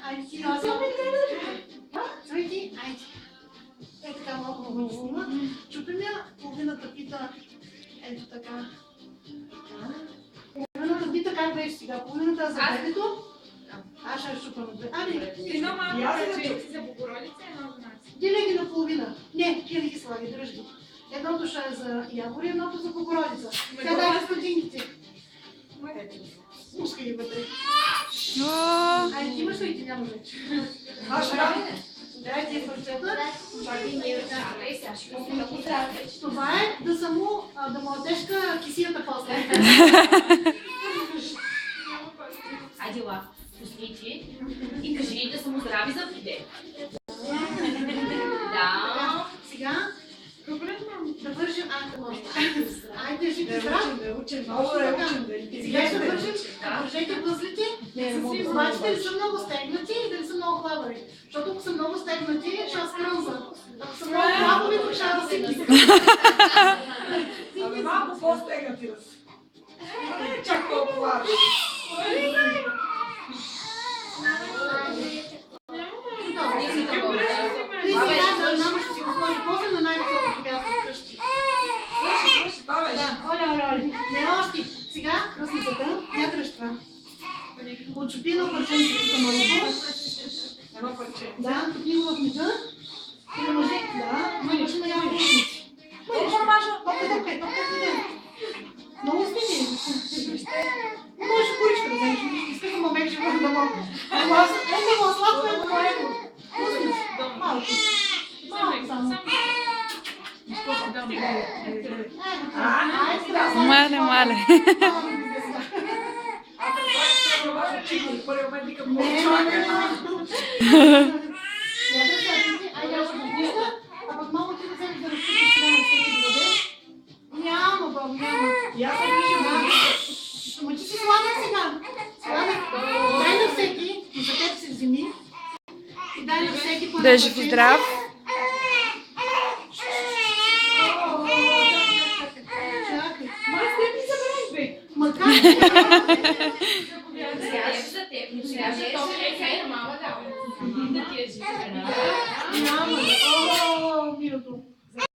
айде ти, аз само. Цой ти, айде. Е, така малко го снима. Чупим я, половината пита. Ето така. Половината пита как беше сега. Половината за бебето. Аз ще шупам. Едно малко ръчейки за Богородица, едно за нас. Дели ги наполовина. Не, ти не ги слаги, дръжги. Едното ще е за Явор и едното за Богородица. Сега дайте стотинките. Пускай ги вътре. Айде, ти имаш ли ти няма вече? Аз ще дам. Дайте и парчета. Това е да му отежка кисията после. Айде, ла, пусти ти и кажи да са му здрави за виде. Да. Сега да вържим айде, жите здрав. Сега ще вържим, вържете възлите. Обаче ли са много стегнати и дали са много хлабави? Защото ако са много стегнати, ще скрънза. Ако са много хлабави, пък ще разсипи. Абе малко по-стегнати да са. Чак толкова. Мама ще си го сложи после на най-високото място вкъщи. Оля. Не още. Сега кръсницата, я дръж това. Отчупи едно парченце тук малко. Едно парче. Да, топни го в мига. И мъже, мъже на ява устници. Толкова мажа. Топка. Много смени. Не можеш куричка да вземеш. Искаш да мамек живота да мога. Ето го сладко е това его. Устници. Малко. Малко само. Мале. А пък малко ти да вземеш да разчупиш това на всеки да дадеш. Няма, баб, няма. Ама ти си сладък сега. Дай на всеки, и за теб си вземи. И дай на всеки по Да е жив и здрав. Макар. Сега ще за теб, сега ще толкова е нормално.